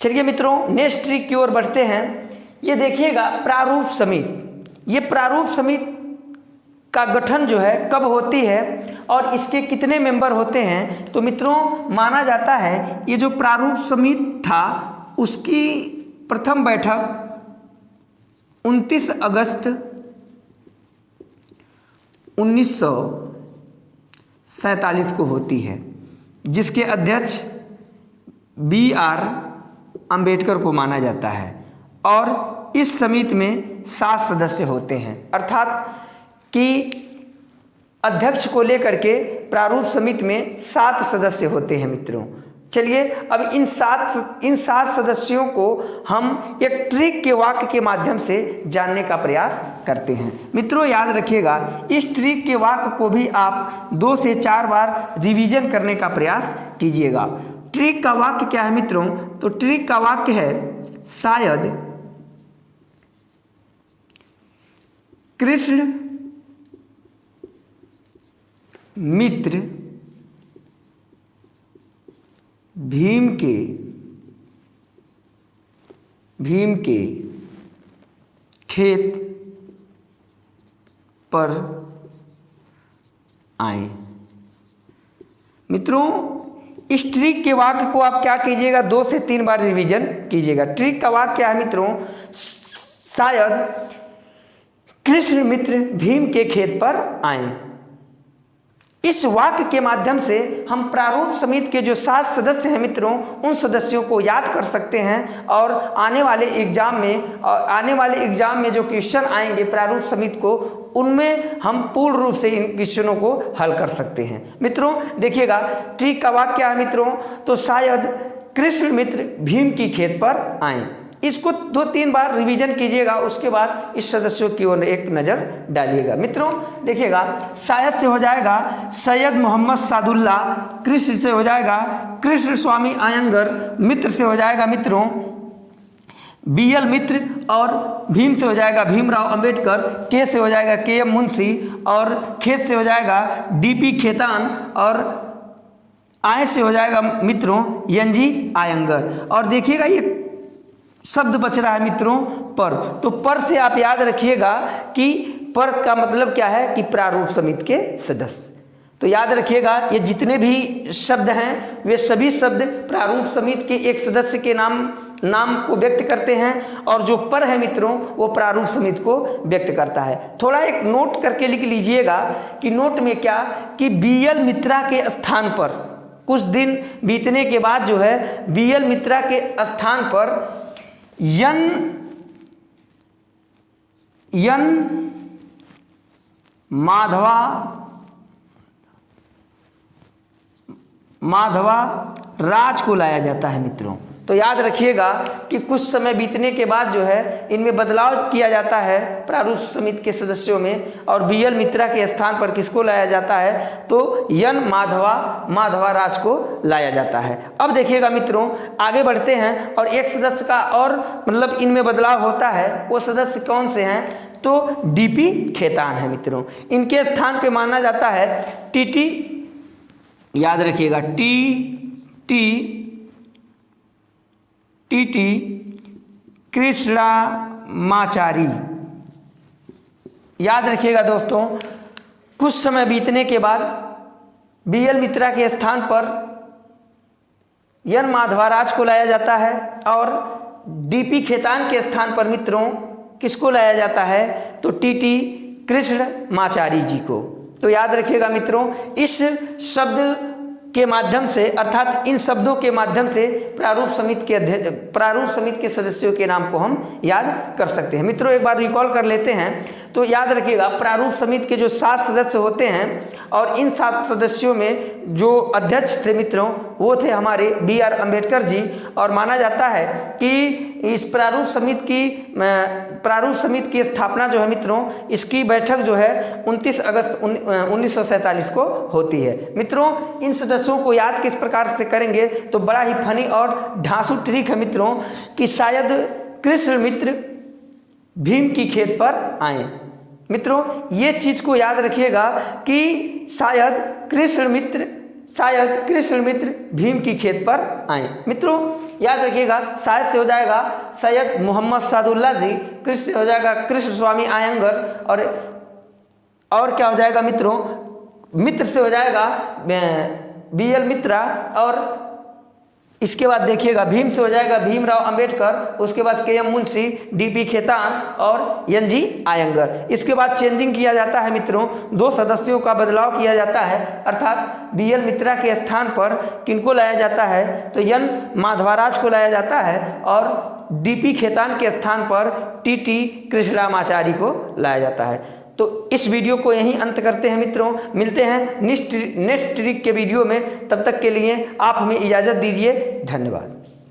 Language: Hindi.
चलिए मित्रों, नेक्स्ट ट्रिक की ओर बढ़ते हैं। ये देखिएगा प्रारूप समिति, ये प्रारूप समिति का गठन जो है कब होती है और इसके कितने मेंबर होते हैं। तो मित्रों माना जाता है ये जो प्रारूप समिति था उसकी प्रथम बैठक 29 अगस्त 1947 को होती है, जिसके अध्यक्ष BR अंबेडकर को माना जाता है। और इस समिति में 7 सदस्य होते हैं, अर्थात कि अध्यक्ष को लेकर के प्रारूप समिति में 7 सदस्य होते हैं मित्रों। चलिए अब इन सात सदस्यों को हम एक ट्रिक के वाक्य के माध्यम से जानने का प्रयास करते हैं। मित्रों याद रखिएगा, इस ट्रिक के वाक्य को भी आप 2 से 4 बार रिवीजन करने का प्रयास कीजिएगा। ट्रिक का वाक्य क्या है मित्रों? तो ट्रिक का वाक्य है शायद कृष्ण मित्र भीम के खेत पर आए। मित्रों इस ट्रिक के वाक्य को आप क्या कीजिएगा, 2 से 3 बार रिवीजन कीजिएगा। ट्रिक का वाक्य क्या है मित्रों? शायद कृष्ण मित्र भीम के खेत पर आए। इस वाक्य के माध्यम से हम प्रारूप समिति के जो 7 सदस्य हैं मित्रों, उन सदस्यों को याद कर सकते हैं और आने वाले एग्जाम में जो क्वेश्चन आएंगे प्रारूप समिति को, उनमें हम पूर्ण रूप से इन क्वेश्चनों को हल कर सकते हैं। मित्रों देखिएगा, ट्रिक का वाक्य क्या है मित्रों? तो शायद कृष्ण मित्र भीम की खेत पर आए। इसको 2-3 बार रिवीजन कीजिएगा, उसके बाद इस सदस्यों की ओर एक नज़र डालिएगा। मित्रों देखिएगा, शायद से हो जाएगा सैयद मोहम्मद सादुल्ला, कृष्ण से हो जाएगा कृष्ण स्वामी अयंगर, मित्र से हो जाएगा मित्रों BL मित्र, और भीम से हो जाएगा भीमराव अंबेडकर, के से हो जाएगा KM मुंशी, और खेत से हो जाएगा DP खेतान, और आय से हो जाएगा मित्रों NG आयंगर। और देखिएगा ये शब्द बच रहा है मित्रों पर। तो पर से आप याद रखिएगा कि पर का मतलब क्या है कि प्रारूप समिति के सदस्य। तो याद रखिएगा ये जितने भी शब्द हैं वे सभी शब्द प्रारूप समिति के एक सदस्य के नाम को व्यक्त करते हैं, और जो पर है मित्रों वो प्रारूप समिति को व्यक्त करता है। थोड़ा एक नोट करके लिख लीजिएगा कि नोट में क्या कि BL मित्रा के स्थान पर, कुछ दिन बीतने के बाद जो है BL मित्रा के स्थान पर यन माधवा राज को लाया जाता है मित्रों। तो याद रखिएगा कि कुछ समय बीतने के बाद जो है इनमें बदलाव किया जाता है प्रारूप समिति के सदस्यों में, और BL मित्रा के स्थान पर किसको लाया जाता है? तो यन माधवा राज को लाया जाता है। अब देखिएगा मित्रों आगे बढ़ते हैं, और एक सदस्य का और मतलब इनमें बदलाव होता है। वो सदस्य कौन से हैं? तो DP खेतान है मित्रों। इनके स्थान पे माना जाता है TT, याद रखिएगा TT कृष्णामाचारी। याद रखिएगा दोस्तों, कुछ समय बीतने के बाद BL मित्रा के स्थान पर यन माधवाराज को लाया जाता है, और DP खेतान के स्थान पर मित्रों किसको लाया जाता है? तो TT कृष्णामाचारी जी को। तो याद रखिएगा मित्रों, इस शब्द के माध्यम से, अर्थात इन शब्दों के माध्यम से प्रारूप समिति के सदस्यों के नाम को हम याद कर सकते हैं। मित्रों एक बार रिकॉल कर लेते हैं। तो याद रखिएगा, प्रारूप समिति के जो 7 सदस्य होते हैं, और इन 7 सदस्यों में जो अध्यक्ष थे मित्रों वो थे हमारे BR अंबेडकर जी। और माना जाता है कि इस प्रारूप समिति की स्थापना जो है मित्रों, इसकी बैठक जो है 29 अगस्त 1947 को होती है। मित्रों इन सदस्यों को याद किस प्रकार से करेंगे? तो बड़ा ही फनी और ढांसू ट्रिक है मित्रों कि शायद कृष्ण मित्र भीम की खेत पर आए। मित्रों ये चीज को याद रखिएगा कि शायद कृष्ण मित्र शायद कृष्ण मित्र भीम की खेत पर आए। मित्रों याद रखिएगा, शायद से हो जाएगा सैयद मोहम्मद सादुल्ला जी, कृष्ण से हो जाएगा कृष्ण स्वामी आयंगर, और क्या हो जाएगा मित्रों, मित्र से हो जाएगा BL मित्रा, और इसके बाद देखिएगा भीम से हो जाएगा भीमराव अंबेडकर, उसके बाद KM मुंशी, DP खेतान और NG आयंगर। इसके बाद चेंजिंग किया जाता है मित्रों, 2 सदस्यों का बदलाव किया जाता है, अर्थात BL मित्रा के स्थान पर किनको लाया जाता है, तो N माधवराज को लाया जाता है, और DP खेतान के स्थान पर TT कृष्णरामाचारी को लाया जाता है। तो इस वीडियो को यहीं अंत करते हैं मित्रों, मिलते हैं नेक्स्ट ट्रिक के वीडियो में। तब तक के लिए आप हमें इजाज़त दीजिए, धन्यवाद।